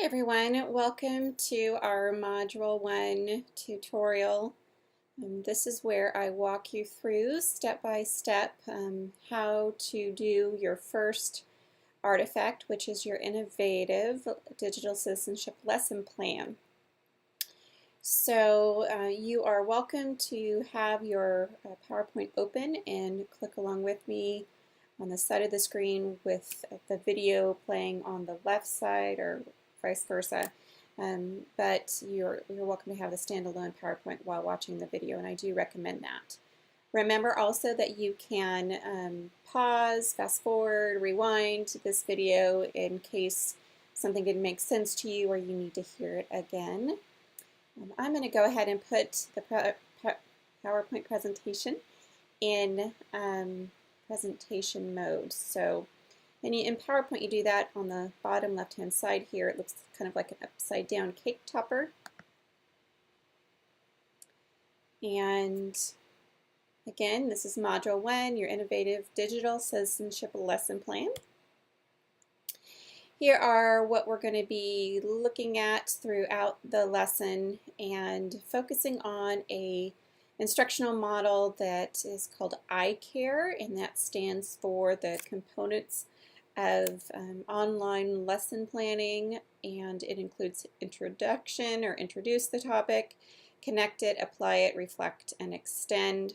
Hi everyone, welcome to our Module 1 tutorial. This is where I walk you through step by step how to do your first artifact, which is your innovative digital citizenship lesson plan. So you are welcome to have your PowerPoint open and click along with me on the side of the screen with the video playing on the left side or vice versa. But you're welcome to have the standalone PowerPoint while watching the video, and I do recommend that. Remember also that you can pause, fast forward, rewind this video in case something didn't make sense to you or you need to hear it again. I'm going to go ahead and put the PowerPoint presentation in presentation mode. So in PowerPoint, you do that on the bottom left-hand side here. It looks kind of like an upside-down cake topper. And again, this is Module 1, your Innovative Digital Citizenship Lesson Plan. Here are what we're going to be looking at throughout the lesson and focusing on a instructional model that is called ICARE, and that stands for the components of online lesson planning, and it includes introduction or introduce the topic, connect it, apply it, reflect, and extend.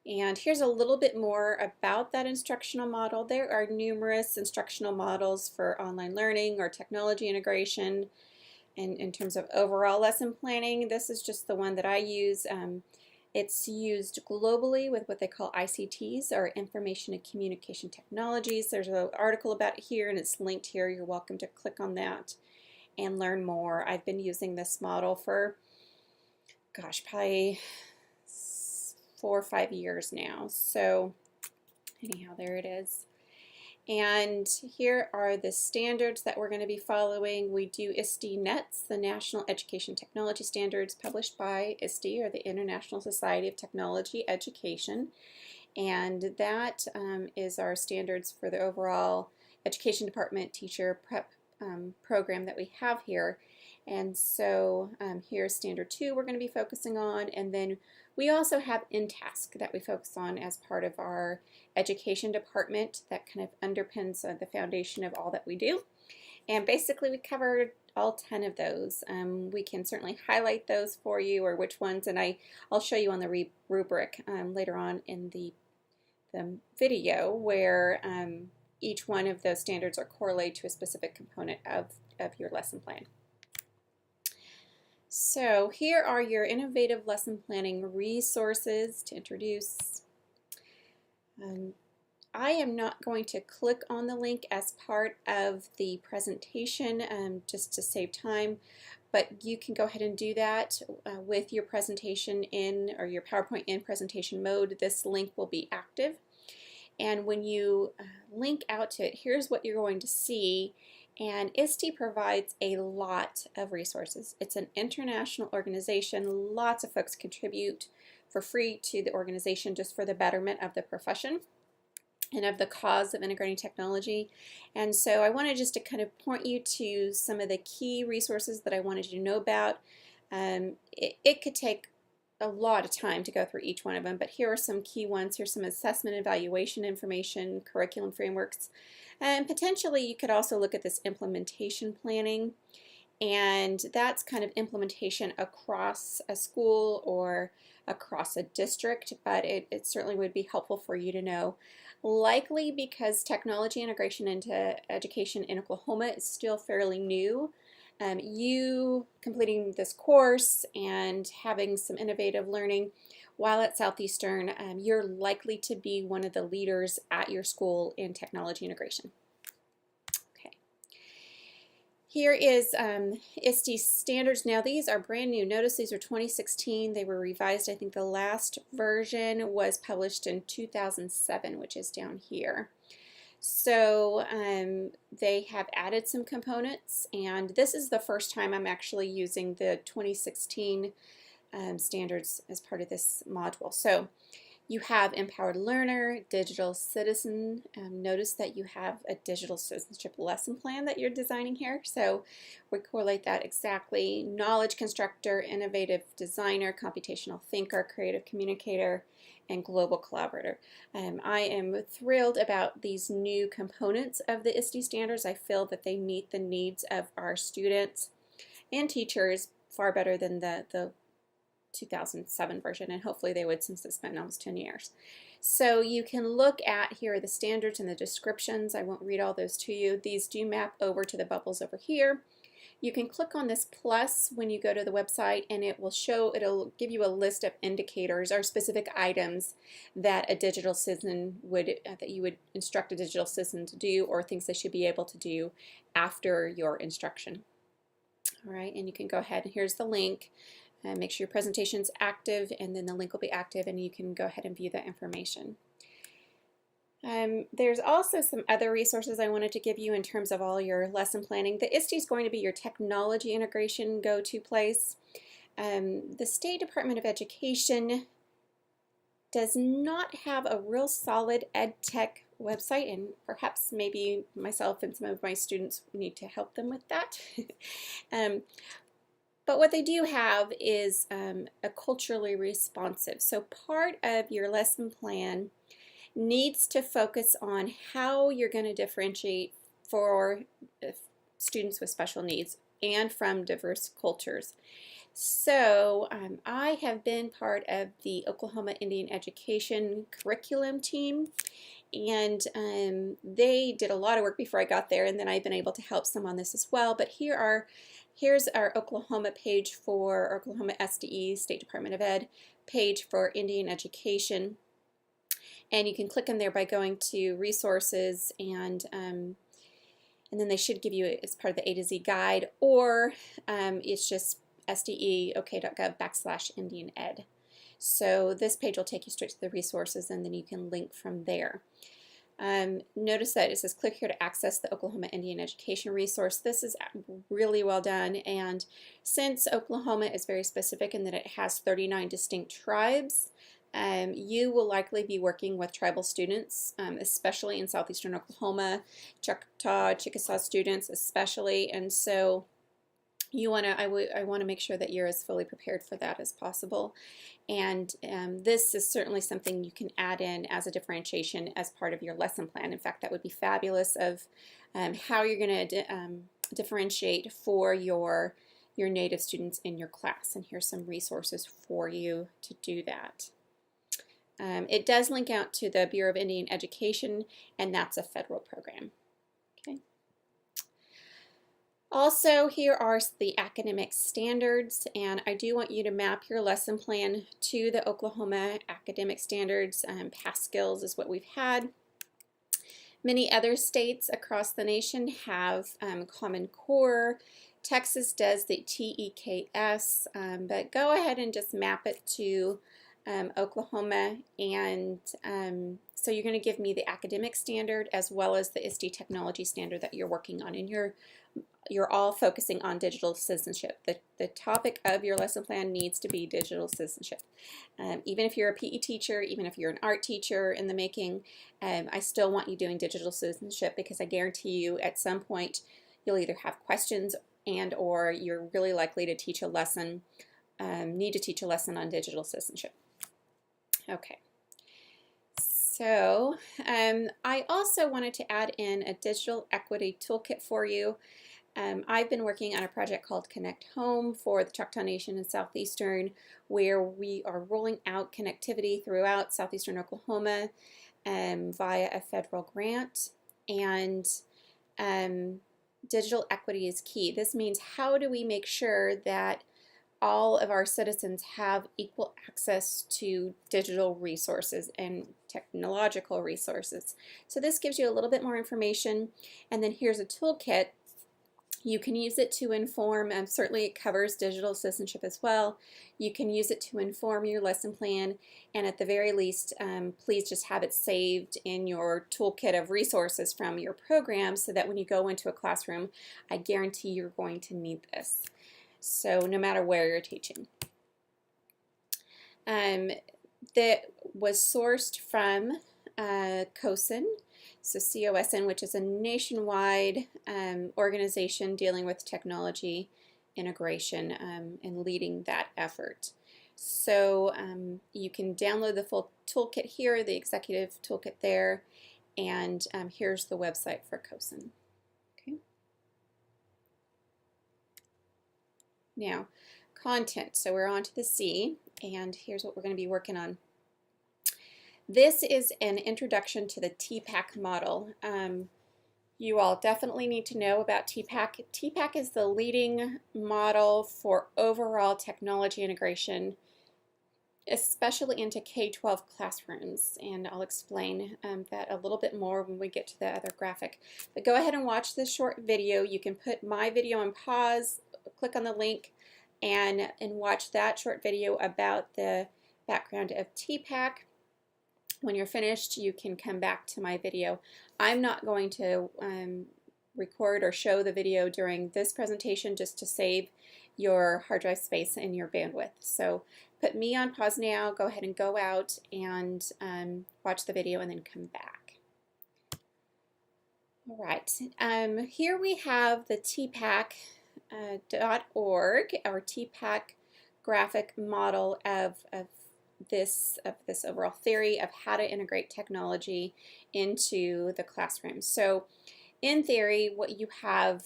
And here's a little bit more about that instructional model. There are numerous instructional models for online learning or technology integration. And in terms of overall lesson planning, this is just the one that I use. It's used globally with what they call ICTs, or Information and Communication Technologies. There's an article about it here, and it's linked here. You're welcome to click on that and learn more. I've been using this model for, gosh, probably 4 or 5 years now. So anyhow, there it is. And here are the standards that we're going to be following. We do ISTE NETS, the National Education Technology Standards, published by ISTE, or the International Society of Technology Education. And that is our standards for the overall education department teacher prep program that we have here. And so here's standard 2 we're going to be focusing on, and then we also have InTask that we focus on as part of our education department that kind of underpins the foundation of all that we do. And basically we covered all 10 of those. We can certainly highlight those for you, or which ones, and I'll show you on the rubric later on in the video where each one of those standards are correlated to a specific component of your lesson plan. So here are your innovative lesson planning resources to introduce. I am not going to click on the link as part of the presentation just to save time, but you can go ahead and do that with your presentation in, or your PowerPoint in presentation mode. This link will be active, and when you link out to it, here's what you're going to see. And ISTE provides a lot of resources. It's an international organization. Lots of folks contribute for free to the organization just for the betterment of the profession and of the cause of integrating technology. And so I wanted just to kind of point you to some of the key resources that I wanted you to know about. It could take a lot of time to go through each one of them, but here are some key ones. Here's some assessment and evaluation information, curriculum frameworks, and potentially you could also look at this implementation planning, and that's kind of implementation across a school or across a district, but it certainly would be helpful for you to know. Likely because technology integration into education in Oklahoma is still fairly new. You completing this course and having some innovative learning while at Southeastern, you're likely to be one of the leaders at your school in technology integration. Okay. Here is ISTE standards. Now these are brand new. Notice these are 2016. They were revised. I think the last version was published in 2007, which is down here. So they have added some components, and this is the first time I'm actually using the 2016 standards as part of this module. So You have Empowered Learner, Digital Citizen. Notice that you have a digital citizenship lesson plan that you're designing here, so we correlate that exactly. Knowledge Constructor, Innovative Designer, Computational Thinker, Creative Communicator, and Global Collaborator. I am thrilled about these new components of the ISTE standards. I feel that they meet the needs of our students and teachers far better than the 2007 version, and hopefully they would, since it's been almost 10 years. So you can look at, here are the standards and the descriptions. I won't read all those to you. These do map over to the bubbles over here. You can click on this plus when you go to the website, and it will show, it'll give you a list of indicators or specific items that a digital citizen would, that you would instruct a digital citizen to do, or things they should be able to do after your instruction. All right, and you can go ahead, and here's the link. Make sure your presentation's active, and then the link will be active, and you can go ahead and view that information. There's also some other resources I wanted to give you in terms of all your lesson planning. The ISTE is going to be your technology integration go-to place. The State Department of Education does not have a real solid ed tech website, and perhaps maybe myself and some of my students need to help them with that. But what they do have is a culturally responsive. So part of your lesson plan needs to focus on how you're going to differentiate for students with special needs and from diverse cultures. So I have been part of the Oklahoma Indian Education curriculum team, and they did a lot of work before I got there, and then I've been able to help some on this as well. But here's our Oklahoma page for Oklahoma SDE, State Department of Ed, page for Indian Education. And you can click in there by going to resources, and then they should give you, as part of the A to Z guide, or it's just sdeok.gov/Indian Ed. So this page will take you straight to the resources, and then you can link from there. Notice that it says click here to access the Oklahoma Indian Education resource. This is really well done, and since Oklahoma is very specific in that it has 39 distinct tribes, you will likely be working with tribal students, especially in southeastern Oklahoma, Choctaw, Chickasaw students especially, and so I want to make sure that you're as fully prepared for that as possible. And this is certainly something you can add in as a differentiation as part of your lesson plan. In fact, that would be fabulous of how you're going to differentiate for your native students in your class. And here's some resources for you to do that. It does link out to the Bureau of Indian Education, and that's a federal program. Okay. Also, here are the academic standards, and I do want you to map your lesson plan to the Oklahoma academic standards. Past skills is what we've had. Many other states across the nation have Common Core. Texas does the TEKS, but go ahead and just map it to Oklahoma, and so you're going to give me the academic standard as well as the ISTE technology standard that you're working on, and you're all focusing on digital citizenship. The topic of your lesson plan needs to be digital citizenship. Even if you're a PE teacher, even if you're an art teacher in the making, I still want you doing digital citizenship, because I guarantee you at some point you'll either have questions and or you're really likely to teach a lesson, need to teach a lesson on digital citizenship. Okay. So I also wanted to add in a digital equity toolkit for you. I've been working on a project called Connect Home for the Choctaw Nation in Southeastern, where we are rolling out connectivity throughout Southeastern Oklahoma via a federal grant. And digital equity is key. This means, how do we make sure that all of our citizens have equal access to digital resources and technological resources? So this gives you a little bit more information, and then here's a toolkit. You can use it to inform, certainly it covers digital citizenship as well. You can use it to inform your lesson plan, and at the very least, please just have it saved in your toolkit of resources from your program, so that when you go into a classroom, I guarantee you're going to need this. So no matter where you're teaching. that was sourced from COSN, so COSN, which is a nationwide organization dealing with technology integration and leading that effort. So you can download the full toolkit here, the executive toolkit there, and here's the website for COSN. Okay. Now, content. So we're on to the C, and here's what we're going to be working on. This is an introduction to the TPAC model. You all definitely need to know about TPAC. TPAC is the leading model for overall technology integration, especially into K-12 classrooms, and I'll explain that a little bit more when we get to the other graphic. But go ahead and watch this short video. You can put my video on pause, click on the link, and watch that short video about the background of TPAC. When you're finished, you can come back to my video. I'm not going to record or show the video during this presentation just to save your hard drive space and your bandwidth. So put me on pause now, go ahead and go out and watch the video and then come back. All right, here we have the TPAC.org, our TPAC graphic model of this overall theory of how to integrate technology into the classroom. So in theory, what you have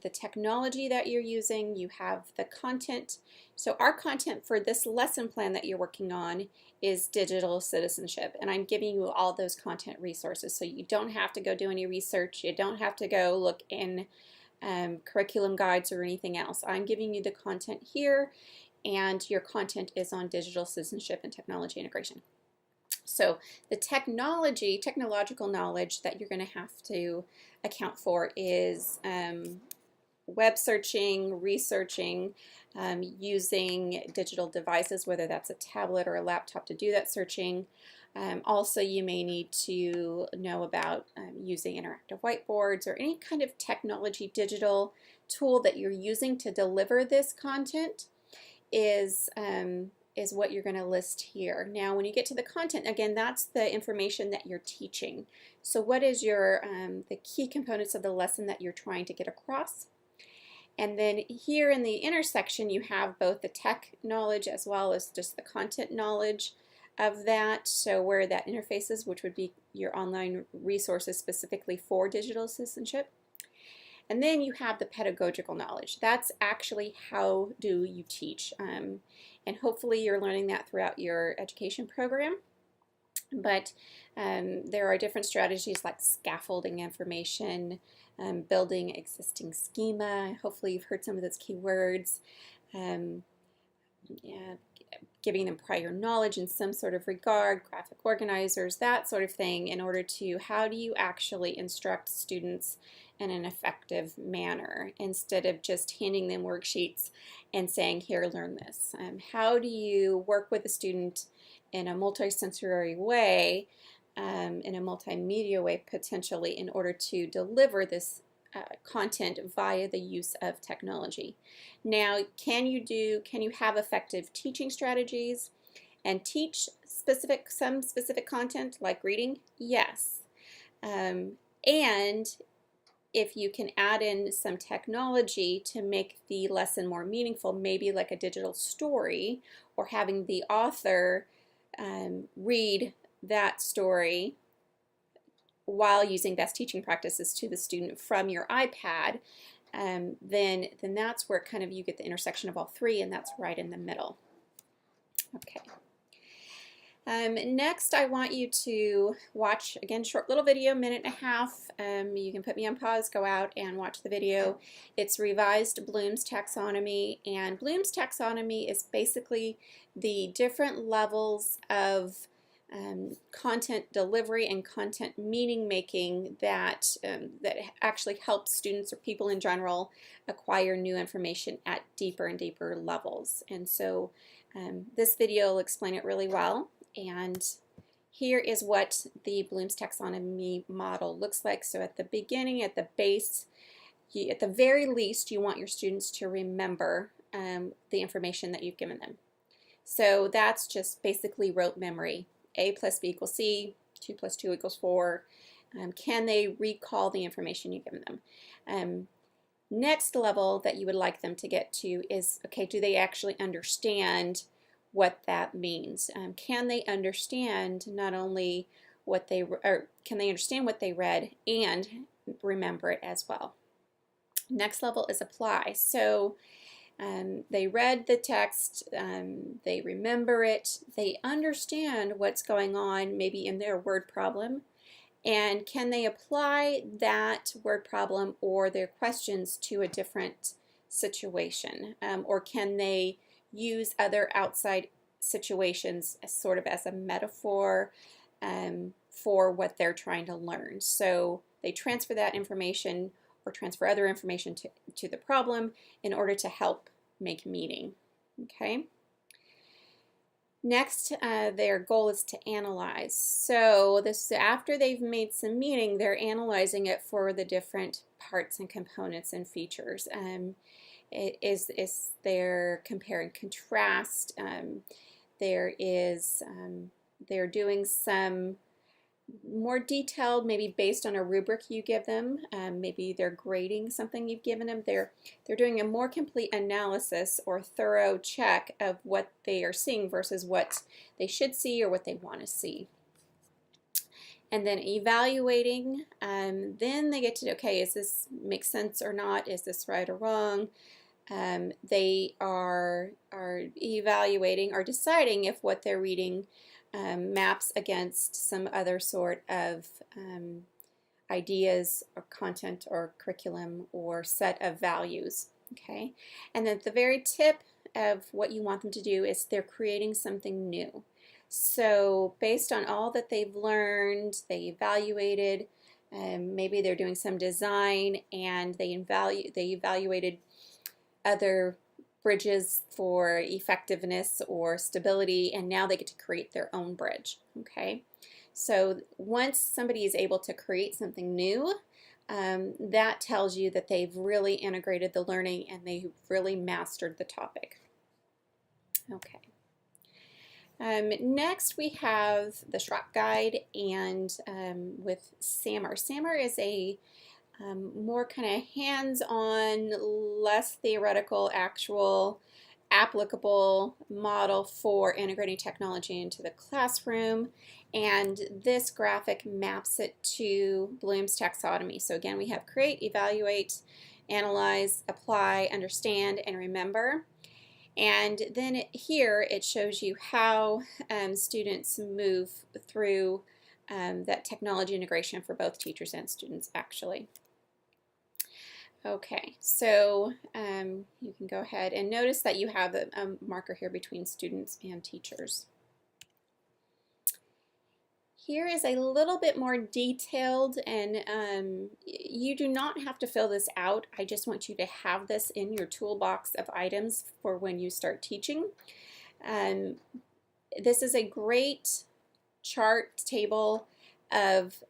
the technology that you're using, you have the content. So our content for this lesson plan that you're working on is digital citizenship, and I'm giving you all those content resources, so you don't have to go do any research, you don't have to go look in curriculum guides or anything else. I'm giving you the content here, and your content is on digital citizenship and technology integration. So the technological knowledge that you're going to have to account for is web searching, researching, using digital devices, whether that's a tablet or a laptop to do that searching. Also, you may need to know about using interactive whiteboards or any kind of technology digital tool that you're using to deliver this content is what you're going to list here. Now, when you get to the content, again, that's the information that you're teaching. So what is your the key components of the lesson that you're trying to get across? And then here in the intersection, you have both the tech knowledge as well as just the content knowledge of that. So where that interfaces, which would be your online resources specifically for digital citizenship. And then you have the pedagogical knowledge. That's actually how do you teach. And hopefully you're learning that throughout your education program. But there are different strategies like scaffolding information, building existing schema. Hopefully you've heard some of those keywords. Giving them prior knowledge in some sort of regard, graphic organizers, that sort of thing, in order to how do you actually instruct students in an effective manner instead of just handing them worksheets and saying, here, learn this. How do you work with a student in a multisensory way, in a multimedia way potentially, in order to deliver this content via the use of technology. Now, can you have effective teaching strategies and teach some specific content like reading? Yes. And if you can add in some technology to make the lesson more meaningful, maybe like a digital story, or having the author read that story while using best teaching practices to the student from your iPad, then that's where kind of you get the intersection of all three, and that's right in the middle. Okay. Next, I want you to watch, again, short little video, minute and a half. You can put me on pause, go out and watch the video. It's revised Bloom's taxonomy, and Bloom's taxonomy is basically the different levels of content delivery and content meaning making that actually helps students or people in general acquire new information at deeper and deeper levels. And so this video will explain it really well. And here is what the Bloom's taxonomy model looks like. So at the beginning, at the base, at the very least, you want your students to remember the information that you've given them. So that's just basically rote memory. A plus B equals C, 2 plus 2 equals 4. Can they recall the information you've given them? Next level that you would like them to get to is, okay, do they actually understand what that means? Can they understand not only what they, or can they understand what they read and remember it as well? Next level is apply. So they read the text, they remember it, they understand what's going on maybe in their word problem, and can they apply that word problem or their questions to a different situation, or can they use other outside situations as sort of as a metaphor for what they're trying to learn. So they transfer that information or transfer other information to the problem in order to help make meaning. Okay. Next, their goal is to analyze. So this, after they've made some meaning, they're analyzing it for the different parts and components and features. They're compare and contrast. They're doing some more detailed, maybe based on a rubric you give them. Maybe they're grading something you've given them. They're doing a more complete analysis or thorough check of what they are seeing versus what they should see or what they want to see. And then evaluating, then they get to, okay, is this make sense or not? Is this right or wrong? They are evaluating or deciding if what they're reading maps against some other sort of ideas or content or curriculum or set of values. Okay, and then at the very tip of what you want them to do is they're creating something new. So based on all that they've learned, they evaluated, maybe they're doing some design and they evaluated other bridges for effectiveness or stability, and now they get to create their own bridge. Okay, so once somebody is able to create something new, that tells you that they've really integrated the learning and they've really mastered the topic. Okay. Next we have the Schrock Guide and with SAMR. SAMR is a more kind of hands-on, less theoretical, actual, applicable model for integrating technology into the classroom, and this graphic maps it to Bloom's taxonomy. So again, we have create, evaluate, analyze, apply, understand, and remember. And then here it shows you how students move through that technology integration for both teachers and students actually. Okay, so you can go ahead and notice that you have a marker here between students and teachers. Here is a little bit more detailed, and you do not have to fill this out. I just want you to have this in your toolbox of items for when you start teaching. This is a great chart table of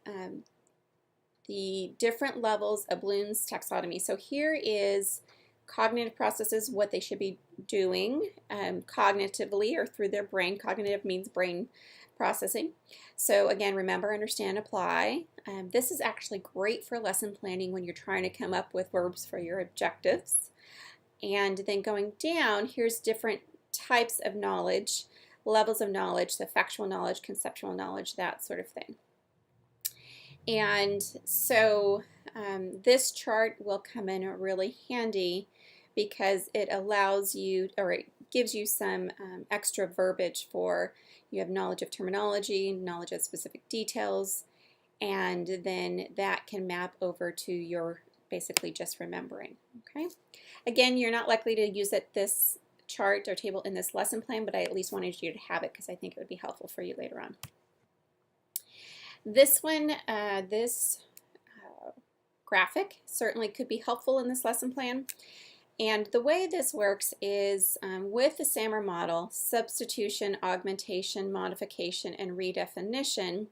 the different levels of Bloom's taxonomy. So here is cognitive processes, what they should be doing cognitively or through their brain. Cognitive means brain processing. So again, remember, understand, apply. This is actually great for lesson planning when you're trying to come up with verbs for your objectives. And then going down, here's different types of knowledge, levels of knowledge, the factual knowledge, conceptual knowledge, that sort of thing. And so this chart will come in really handy because it allows you, or it gives you some extra verbiage for, you have knowledge of terminology, knowledge of specific details, and then that can map over to your basically just remembering. Okay. Again, you're not likely to use this chart or table in this lesson plan, but I at least wanted you to have it because I think it would be helpful for you later on. This one, graphic certainly could be helpful in this lesson plan. And the way this works is with the SAMR model, substitution, augmentation, modification, and redefinition,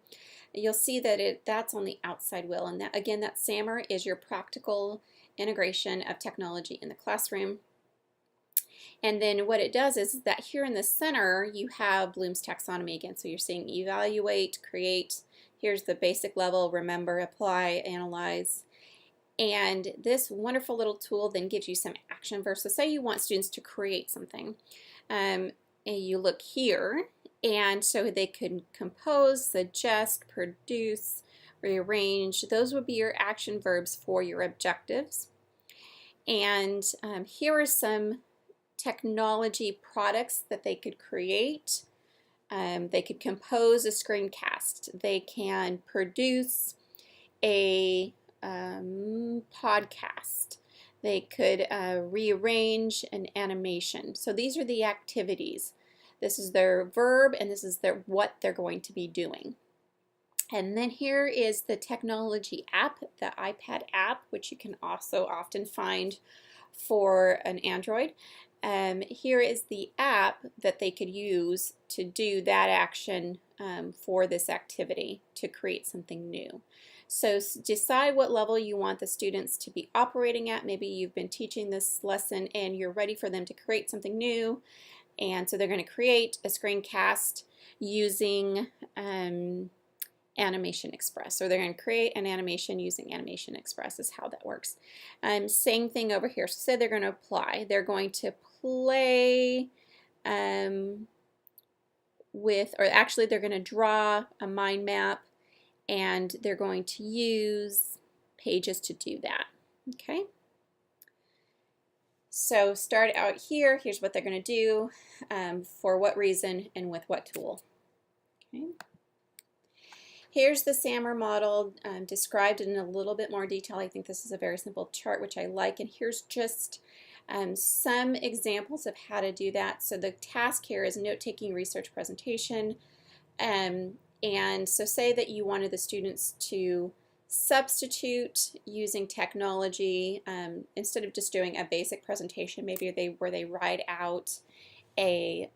you'll see that that's on the outside wheel. And that, again, that SAMR is your practical integration of technology in the classroom. And then what it does is that here in the center you have Bloom's taxonomy again. So you're seeing evaluate, create, here's the basic level, remember, apply, analyze. And this wonderful little tool then gives you some action verbs. So say you want students to create something. And you look here, and so they could compose, suggest, produce, rearrange. Those would be your action verbs for your objectives. And here are some technology products that they could create. They could compose a screencast. They can produce a podcast. They could rearrange an animation. So these are the activities. This is their verb, and this is what they're going to be doing. And then here is the technology app, the iPad app, which you can also often find for an Android. Here is the app that they could use to do that action for this activity to create something new. So decide what level you want the students to be operating at. Maybe you've been teaching this lesson and you're ready for them to create something new. And so they're going to create a screencast using Animation Express. So they're going to create an animation using Animation Express is how that works. Same thing over here. So say they're going to apply. They're going to play with, or actually they're going to draw a mind map, and they're going to use Pages to do that. Okay. So start out here. Here's what they're going to do, for what reason, and with what tool. Okay. Here's the SAMR model described in a little bit more detail. I think this is a very simple chart, which I like. And here's just some examples of how to do that. So the task here is note-taking, research, presentation. And so say that you wanted the students to substitute using technology instead of just doing a basic presentation, maybe where they write out a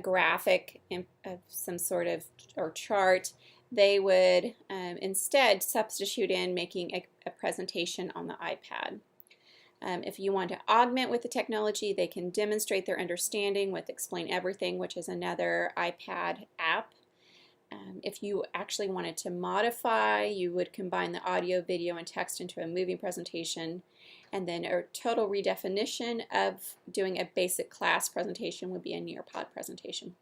graphic of some sort of or chart. They would instead substitute in making a presentation on the iPad. If you want to augment with the technology, they can demonstrate their understanding with Explain Everything, which is another iPad app. If you actually wanted to modify, you would combine the audio, video, and text into a moving presentation. And then a total redefinition of doing a basic class presentation would be a Nearpod presentation.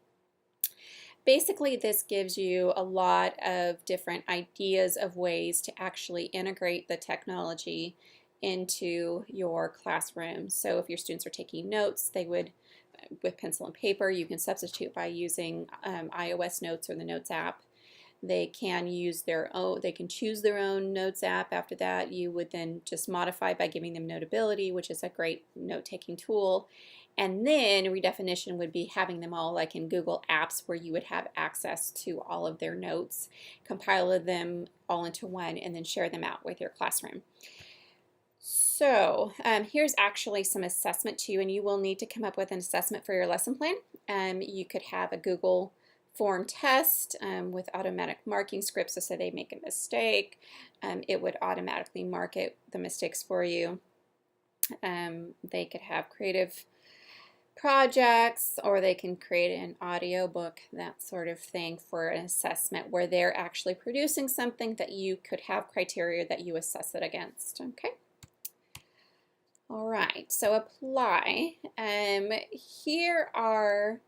Basically, this gives you a lot of different ideas of ways to actually integrate the technology into your classroom. So if your students are taking notes, they would, with pencil and paper, you can substitute by using iOS Notes or the Notes app. They can use their own, they can choose their own Notes app. After that, you would then just modify by giving them Notability, which is a great note-taking tool. And then redefinition would be having them all like in Google Apps, where you would have access to all of their notes, compile them all into one, and then share them out with your classroom. So here's actually some assessment too, and you will need to come up with an assessment for your lesson plan. You could have a Google form test with automatic marking scripts, so say they make a mistake, it would automatically mark the mistakes for you. They could have creative projects, or they can create an audio book, that sort of thing, for an assessment where they're actually producing something that you could have criteria that you assess it against. Okay. All right, so apply. Here are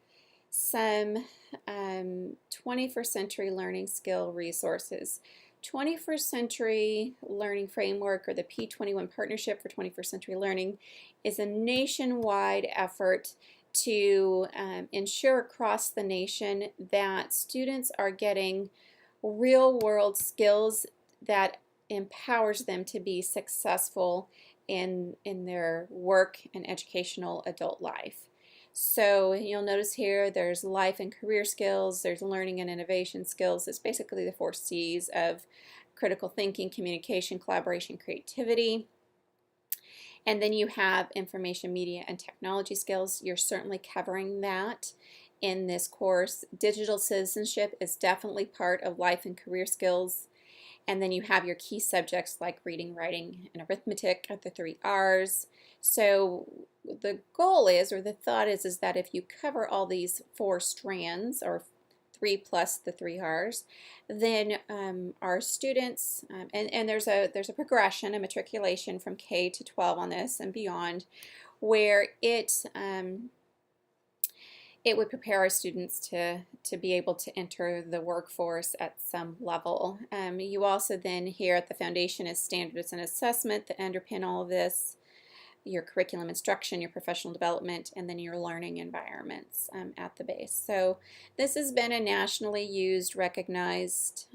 some 21st century learning skill resources. 21st Century Learning Framework, or the P21 Partnership for 21st Century Learning, is a nationwide effort to ensure across the nation that students are getting real-world skills that empowers them to be successful in their work and educational adult life. So you'll notice here there's life and career skills, there's learning and innovation skills. It's basically the 4 C's of critical thinking, communication, collaboration, creativity. And then you have information, media, and technology skills. You're certainly covering that in this course. Digital citizenship is definitely part of life and career skills. And then you have your key subjects like reading, writing, and arithmetic at the 3 R's. So the goal is, or the thought is that if you cover all these 4 strands, or 3 plus the 3 R's, then our students, and there's a progression, a matriculation from K to 12 on this and beyond, where it would prepare our students to be able to enter the workforce at some level. You also then here at the foundation is standards and assessment that underpin all of this, your curriculum instruction, your professional development, and then your learning environments at the base. So this has been a nationally used, recognized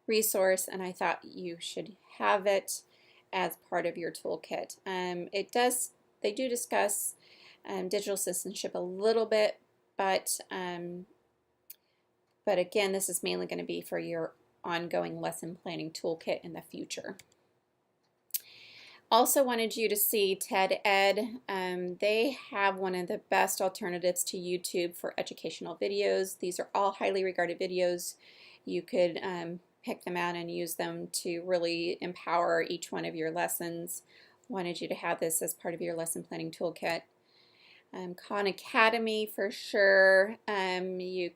resource, and I thought you should have it as part of your toolkit. They do discuss digital citizenship a little bit, but again, this is mainly going to be for your ongoing lesson planning toolkit in the future. Also wanted you to see TED Ed. They have one of the best alternatives to YouTube for educational videos. These are all highly regarded videos. You could pick them out and use them to really empower each one of your lessons. Wanted you to have this as part of your lesson planning toolkit. Khan Academy for sure. They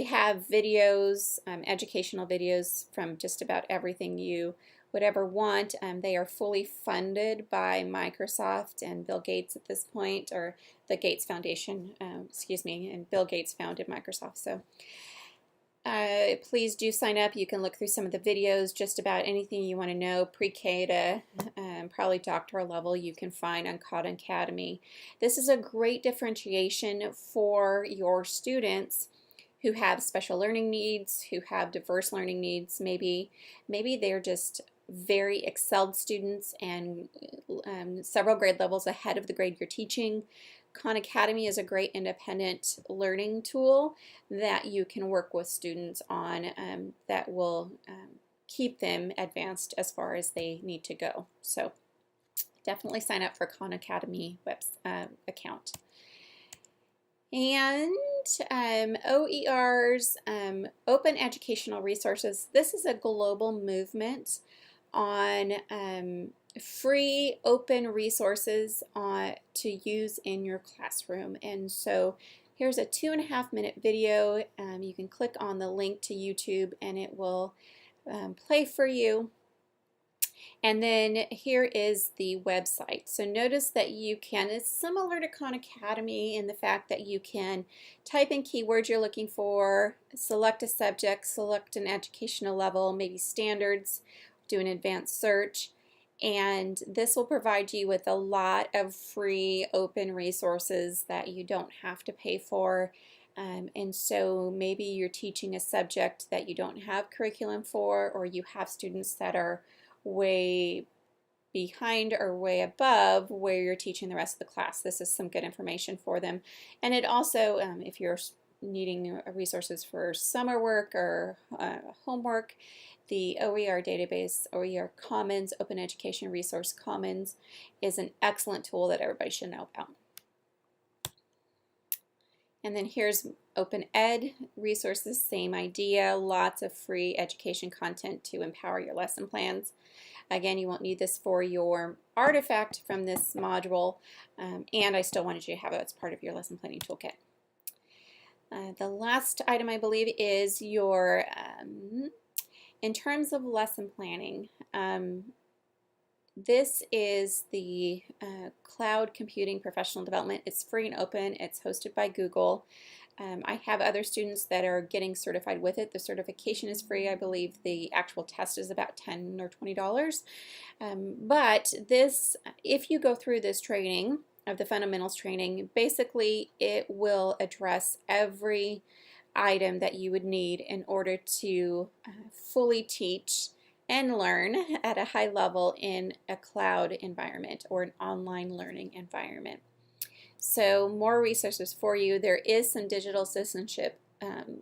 have videos, educational videos from just about everything you would ever want. They are fully funded by Microsoft and Bill Gates at this point, or the Gates Foundation, and Bill Gates founded Microsoft. So please do sign up. You can look through some of the videos, just about anything you want to know, pre-K to probably doctoral level, you can find on Khan Academy. This is a great differentiation for your students who have special learning needs, who have diverse learning needs. Maybe they're just very excelled students and several grade levels ahead of the grade you're teaching. Khan Academy is a great independent learning tool that you can work with students on that will keep them advanced as far as they need to go. So definitely sign up for Khan Academy account. And OER's Open Educational Resources. This is a global movement on free open resources to use in your classroom. And so here's a 2.5-minute video. You can click on the link to YouTube and it will play for you. And then here is the website. So notice that you can, it's similar to Khan Academy in the fact that you can type in keywords you're looking for, select a subject, select an educational level, maybe standards, do an advanced search, and this will provide you with a lot of free open resources that you don't have to pay for. And so maybe you're teaching a subject that you don't have curriculum for, or you have students that are way behind or way above where you're teaching the rest of the class. This is some good information for them. And it also, if you're needing resources for summer work or homework, the OER database, OER Commons, Open Education Resource Commons, is an excellent tool that everybody should know about. And then here's Open Ed resources, same idea, lots of free education content to empower your lesson plans. Again, you won't need this for your artifact from this module, and I still wanted you to have it as part of your lesson planning toolkit. The last item, I believe, is your, in terms of lesson planning, this is the Cloud Computing Professional Development. It's free and open. It's hosted by Google. I have other students that are getting certified with it. The certification is free. I believe the actual test is about $10 or $20. But this, if you go through this training of the fundamentals training, basically it will address every item that you would need in order to fully teach and learn at a high level in a cloud environment or an online learning environment. So more resources for you. There is some digital citizenship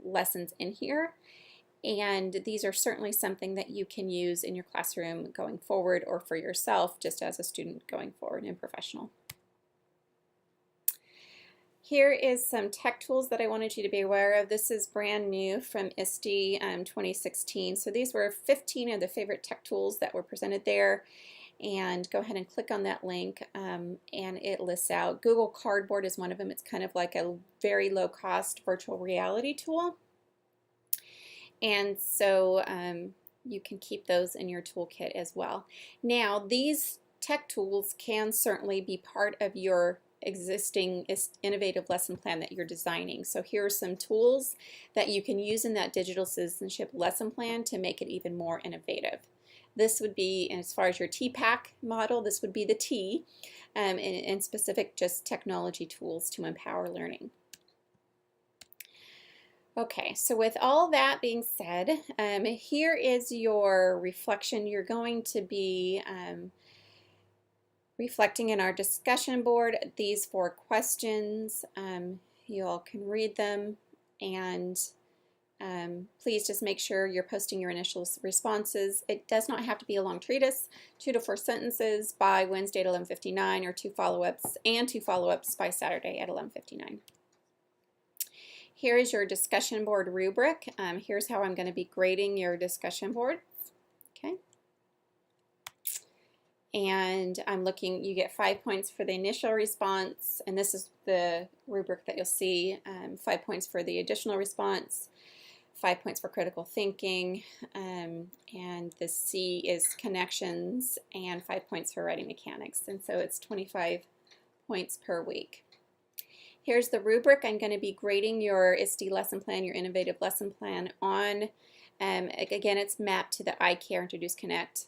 lessons in here, and these are certainly something that you can use in your classroom going forward, or for yourself just as a student going forward and professional. Here is some tech tools that I wanted you to be aware of. This is brand new from ISTE 2016. So these were 15 of the favorite tech tools that were presented there. And go ahead and click on that link and it lists out. Google Cardboard is one of them. It's kind of like a very low cost virtual reality tool. And so you can keep those in your toolkit as well. Now these tech tools can certainly be part of your existing innovative lesson plan that you're designing. So here are some tools that you can use in that digital citizenship lesson plan to make it even more innovative. This would be, as far as your TPAC model, this would be the T, and specific just technology tools to empower learning. Okay, so with all that being said, here is your reflection. You're going to be reflecting in our discussion board these 4 questions. You all can read them, and please just make sure you're posting your initial responses. It does not have to be a long treatise, 2 to 4 sentences by Wednesday at 11:59, or 2 follow-ups by Saturday at 11:59. Here is your discussion board rubric. Here's how I'm going to be grading your discussion board. Okay. And I'm looking, you get 5 points for the initial response, and this is the rubric that you'll see. 5 points for the additional response, 5 points for critical thinking, and the C is connections, and 5 points for writing mechanics. And so it's 25 points per week. Here's the rubric. I'm going to be grading your ISTE lesson plan, your innovative lesson plan on. Again, it's mapped to the ICARE, Introduce, Connect,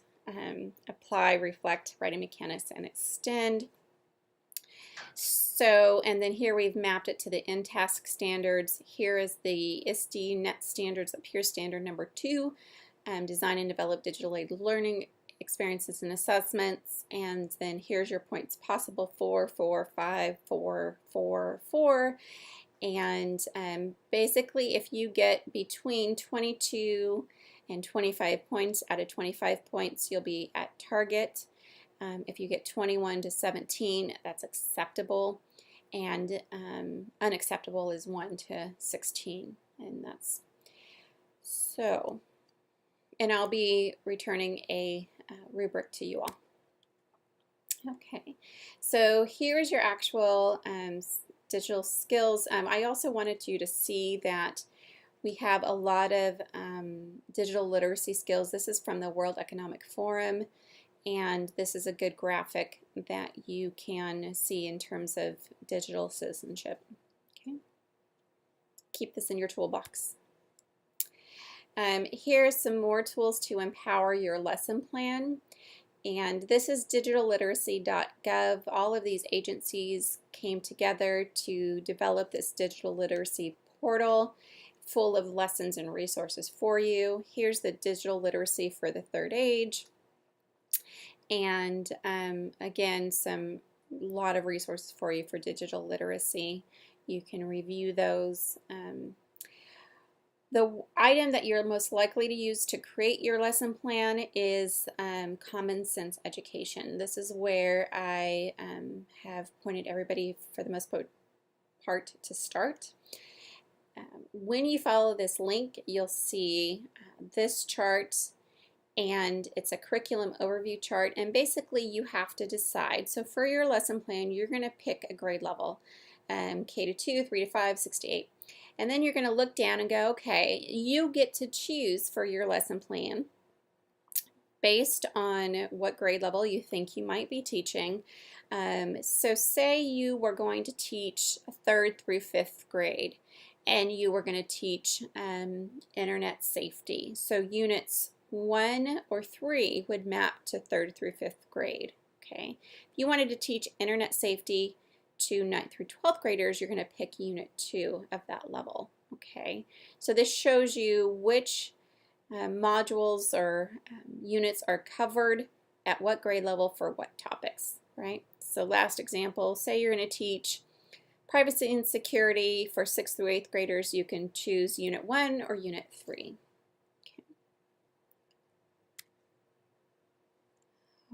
Apply, Reflect, Writing Mechanics, and Extend. So, and then here we've mapped it to the InTask standards. Here is the ISTE Net Standards, Peer Standard number 2, Design and Develop Digital Aid Learning Experiences and Assessments. And then here's your points possible: 4, 4, 5, 4, 4, 4. And basically, if you get between 22 and 25 points out of 25 points, you'll be at target. If you get 21 to 17, that's acceptable, and unacceptable is 1 to 16, and that's so. And I'll be returning a rubric to you all. Okay, so here's your actual digital skills. I also wanted you to see that we have a lot of digital literacy skills. This is from the World Economic Forum, and this is a good graphic that you can see in terms of digital citizenship. Okay, keep this in your toolbox. Here's some more tools to empower your lesson plan, and this is digitalliteracy.gov. All of these agencies came together to develop this digital literacy portal full of lessons and resources for you. Here's the digital literacy for the 3rd age. And again, a lot of resources for you for digital literacy. You can review those. The item that you're most likely to use to create your lesson plan is Common Sense Education. This is where I have pointed everybody, for the most part, to start. When you follow this link, you'll see this chart, and it's a curriculum overview chart, and basically you have to decide. So for your lesson plan, you're going to pick a grade level, K to 2, 3 to 5, 6 to 8. And then you're going to look down and go, okay, you get to choose for your lesson plan based on what grade level you think you might be teaching. So say you were going to teach 3rd through 5th grade, and you were going to teach internet safety. So units 1 or 3 would map to 3rd through 5th grade. Okay, if you wanted to teach internet safety to 9th through 12th graders, you're going to pick unit 2 of that level. Okay, so this shows you which modules or units are covered at what grade level for what topics, right? So last example, say you're going to teach privacy and security for 6th through 8th graders, you can choose unit 1 or unit 3. Okay.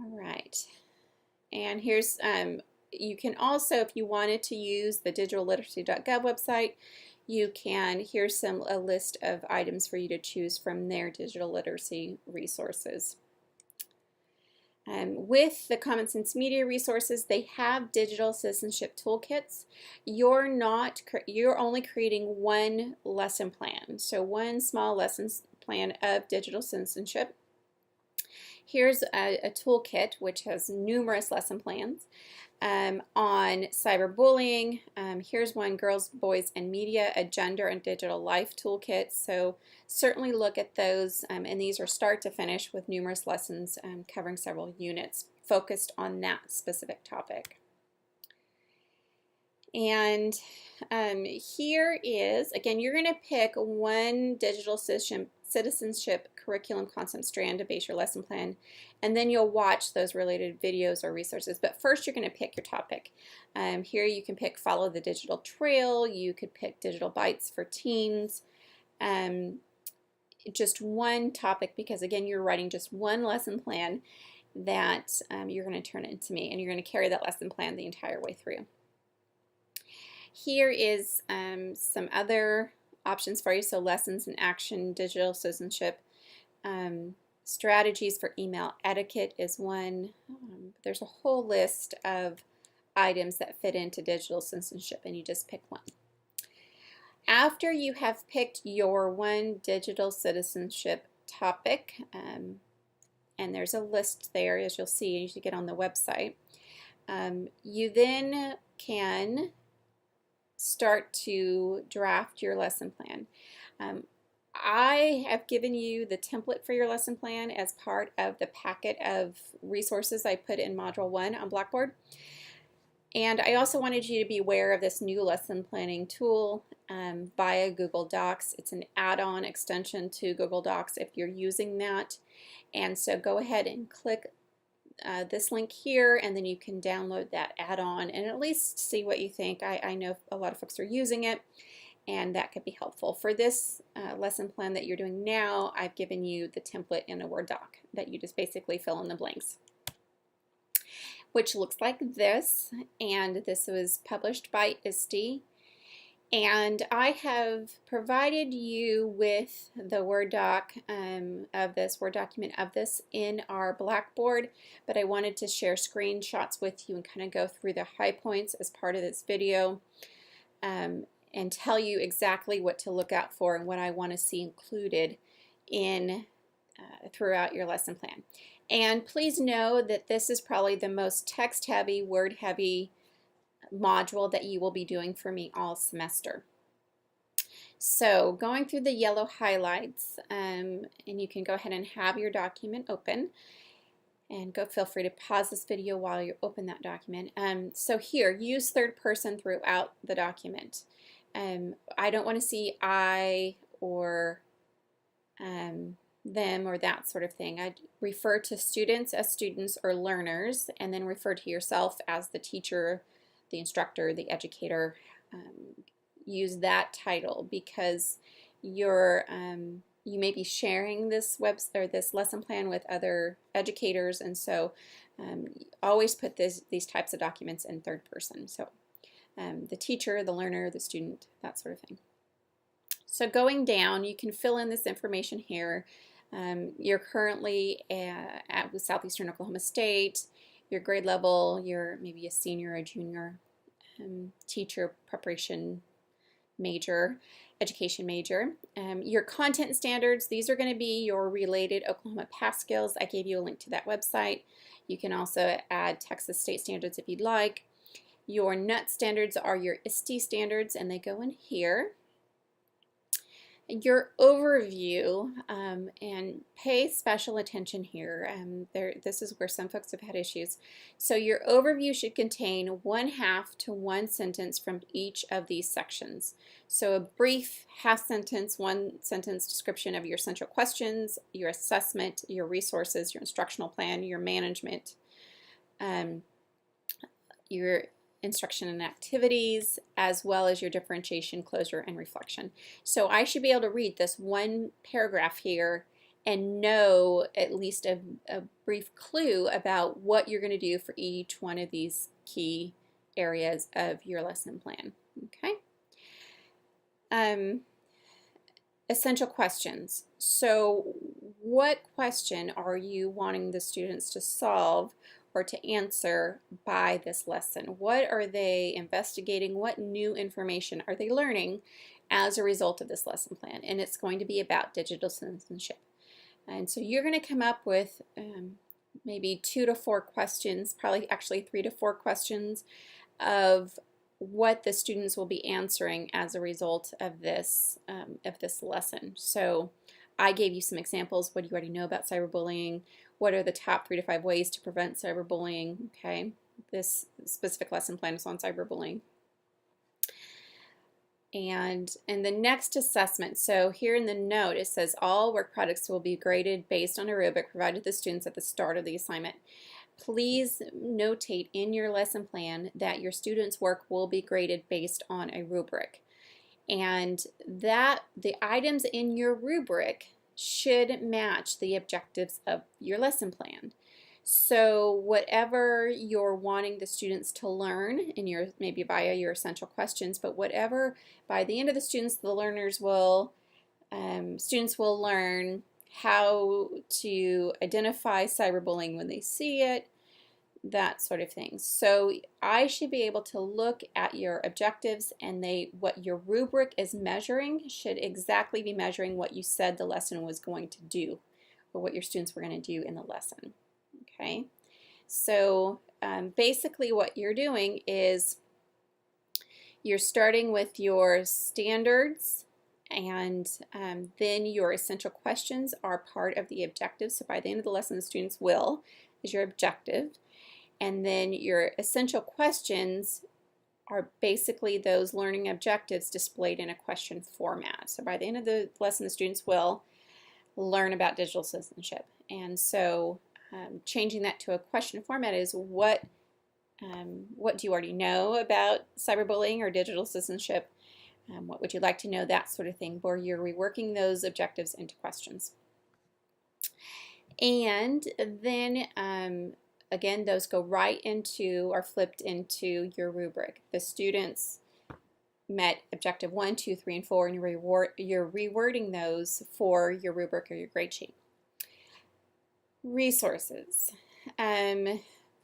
All right, and here's you can also, if you wanted to use the digitalliteracy.gov website, you can. Here's a list of items for you to choose from their digital literacy resources. With the Common Sense Media resources, they have digital citizenship toolkits. You're only creating one lesson plan, so one small lesson plan of digital citizenship. Here's a toolkit which has numerous lesson plans on cyberbullying. Here's one, Girls, Boys, and Media, a Gender and Digital Life toolkit. So certainly look at those, and these are start to finish with numerous lessons covering several units focused on that specific topic. And here is, again, you're going to pick one digital citizenship curriculum content strand to base your lesson plan, and then you'll watch those related videos or resources. But first you're going to pick your topic. Here you can pick Follow the Digital Trail, you could pick Digital Bites for Teens, just one topic, because again you're writing just one lesson plan that you're going to turn into me, and you're going to carry that lesson plan the entire way through. Here is some other options for you. So lessons in action, digital citizenship, strategies for email etiquette is one. There's a whole list of items that fit into digital citizenship, and you just pick one. After you have picked your one digital citizenship topic, and there's a list there, as you'll see as you get on the website, you then can start to draft your lesson plan. I have given you the template for your lesson plan as part of the packet of resources I put in Module 1 on Blackboard. And I also wanted you to be aware of this new lesson planning tool via Google Docs. It's an add-on extension to Google Docs if you're using that. And so go ahead and click this link here, and then you can download that add-on and at least see what you think. I know a lot of folks are using it, and that could be helpful. For this lesson plan that you're doing now, I've given you the template in a Word doc that you just basically fill in the blanks, which looks like this, and this was published by ISTE. And I have provided you with the Word doc of this, Word document of this in our Blackboard, but I wanted to share screenshots with you and kind of go through the high points as part of this video and tell you exactly what to look out for and what I want to see included in throughout your lesson plan. And please know that this is probably the most text-heavy, word-heavy module that you will be doing for me all semester. So going through the yellow highlights, and you can go ahead and have your document open, and feel free to pause this video while you open that document. So here, use third person throughout the document. I don't want to see I or them or that sort of thing. I'd refer to students as students or learners, and then refer to yourself as the teacher, the instructor, the educator. Use that title, because you may be sharing this this lesson plan with other educators, and so always put these types of documents in third person. So the teacher, the learner, the student, that sort of thing. So going down, you can fill in this information here. You're currently at Southeastern Oklahoma State, your grade level, you're maybe a senior or junior, teacher preparation major, education major. Your content standards, these are going to be your related Oklahoma past skills. I gave you a link to that website. You can also add Texas state standards if you'd like. Your NUT standards are your ISTE standards, and they go in here. Your overview, and pay special attention here. This is where some folks have had issues. So your overview should contain 1/2 to 1 sentence from each of these sections. So a brief half sentence, 1 sentence description of your central questions, your assessment, your resources, your instructional plan, your management, your instruction and activities, as well as your differentiation, closure, and reflection. So I should be able to read this one paragraph here and know at least a brief clue about what you're going to do for each one of these key areas of your lesson plan. Okay. Essential questions. So what question are you wanting the students to solve or to answer by this lesson? What are they investigating? What new information are they learning as a result of this lesson plan? And it's going to be about digital citizenship. And so you're going to come up with maybe 2 to 4 questions, probably actually 3 to 4 questions of what the students will be answering as a result of this lesson. So I gave you some examples. What do you already know about cyberbullying? What are the top 3 to 5 ways to prevent cyberbullying? Okay, this specific lesson plan is on cyberbullying. And in the next assessment, so here in the note it says all work products will be graded based on a rubric provided to the students at the start of the assignment. Please notate in your lesson plan that your students' work will be graded based on a rubric, and that the items in your rubric should match the objectives of your lesson plan. So whatever you're wanting the students to learn in your, maybe via your essential questions, but whatever by the end of the learners will students will learn how to identify cyberbullying when they see it, that sort of thing. So I should be able to look at your objectives, and what your rubric is measuring should exactly be measuring what you said the lesson was going to do, or what your students were going to do in the lesson. Okay, so basically what you're doing is you're starting with your standards, and then your essential questions are part of the objectives. So by the end of the lesson, the students will is your objective, and then your essential questions are basically those learning objectives displayed in a question format. So by the end of the lesson, the students will learn about digital citizenship, and so changing that to a question format is what do you already know about cyberbullying or digital citizenship? What would you like to know? That sort of thing, where you're reworking those objectives into questions. And then again, those go right into or flipped into your rubric. The students met objective 1, 2, 3, and 4, and you're rewording those for your rubric or your grade sheet. Resources.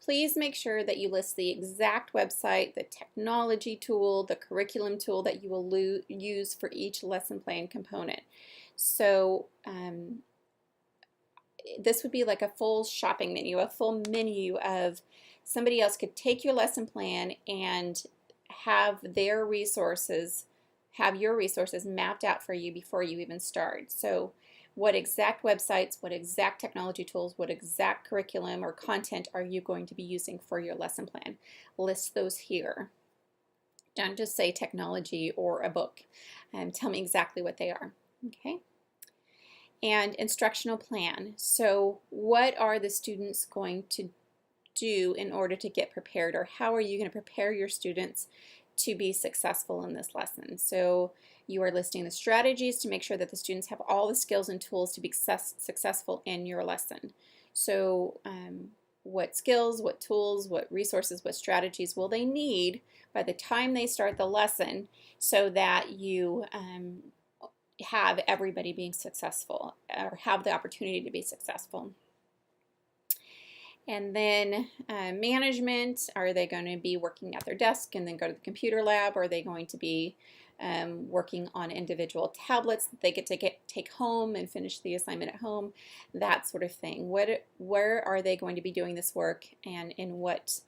Please make sure that you list the exact website, the technology tool, the curriculum tool that you will use for each lesson plan component. So this would be like a full shopping menu, a full menu of somebody else could take your lesson plan and have your resources mapped out for you before you even start. So what exact websites, what exact technology tools, what exact curriculum or content are you going to be using for your lesson plan? List those here. Don't just say technology or a book. Tell me exactly what they are. Okay. And instructional plan. So what are the students going to do in order to get prepared, or how are you going to prepare your students to be successful in this lesson? So you are listing the strategies to make sure that the students have all the skills and tools to be successful in your lesson. So what skills, what tools, what resources, what strategies will they need by the time they start the lesson so that you have everybody being successful or have the opportunity to be successful. And then management, are they going to be working at their desk and then go to the computer lab, or are they going to be working on individual tablets that they get to take home and finish the assignment at home, that sort of thing. Where are they going to be doing this work, and in what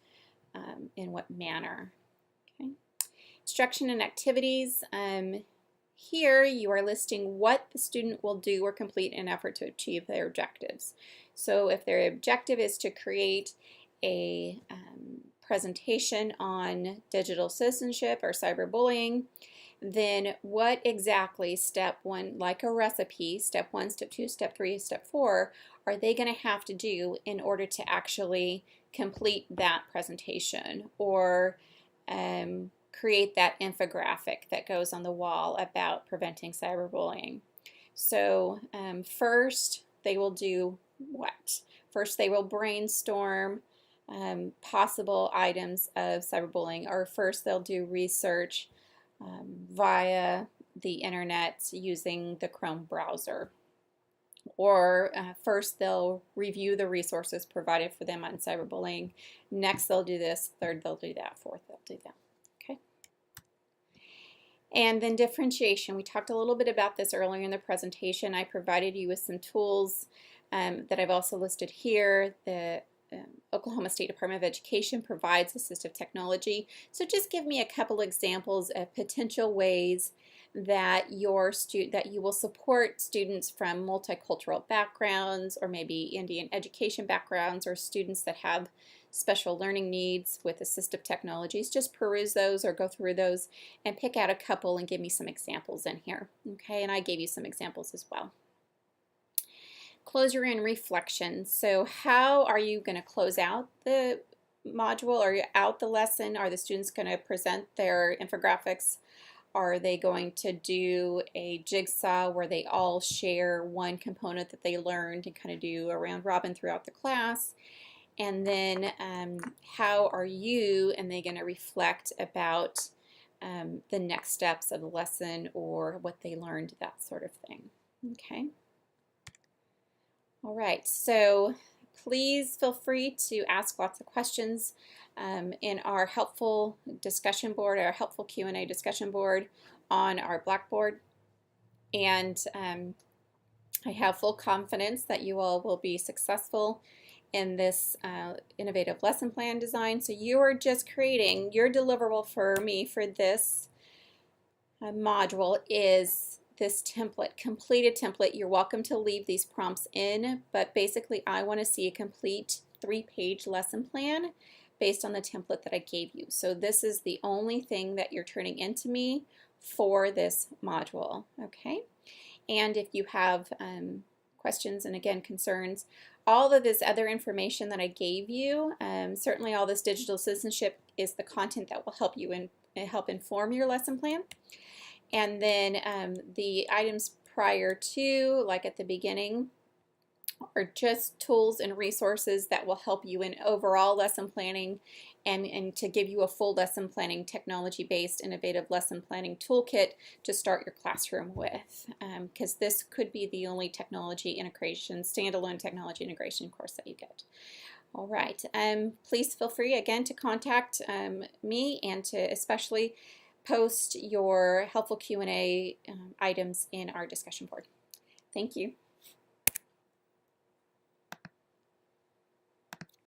manner? Okay. Instruction and activities. Here you are listing what the student will do or complete in an effort to achieve their objectives. So if their objective is to create a presentation on digital citizenship or cyberbullying, then what exactly, step 1, like a recipe, step 1, step 2, step 3, step 4, are they going to have to do in order to actually complete that presentation, or create that infographic that goes on the wall about preventing cyberbullying? So first they will do what? First they will brainstorm possible items of cyberbullying. Or first they'll do research via the internet using the Chrome browser. Or first they'll review the resources provided for them on cyberbullying. Next they'll do this. Third they'll do that. Fourth they'll do that. Okay. And then differentiation. We talked a little bit about this earlier in the presentation. I provided you with some tools that I've also listed here. The Oklahoma State Department of Education provides assistive technology. So just give me a couple examples of potential ways that you will support students from multicultural backgrounds, or maybe Indian education backgrounds, or students that have special learning needs with assistive technologies. Just peruse those or go through those and pick out a couple and give me some examples in here. Okay, and I gave you some examples as well. Closure and reflection. So how are you going to close out the module or out the lesson? Are the students going to present their infographics? Are they going to do a jigsaw where they all share one component that they learned and kind of do a round robin throughout the class? And then how are you and they going to reflect about the next steps of the lesson or what they learned, that sort of thing. Okay. All right, so please feel free to ask lots of questions in our helpful discussion board, our helpful Q&A discussion board on our Blackboard. And I have full confidence that you all will be successful in this innovative lesson plan design. So you are just creating your deliverable for me for this module is this template, completed template. You're welcome to leave these prompts in, but basically I want to see a complete 3-page lesson plan based on the template that I gave you. So this is the only thing that you're turning into me for this module, okay? And if you have questions and again concerns, all of this other information that I gave you, certainly all this digital citizenship is the content that will help you help inform your lesson plan. And then the items prior to, like at the beginning, are just tools and resources that will help you in overall lesson planning and to give you a full lesson planning technology-based innovative lesson planning toolkit to start your classroom with, because this could be the only technology integration, standalone technology integration course that you get. All right, please feel free again to contact me and to especially post your helpful Q&A items in our discussion board. Thank you.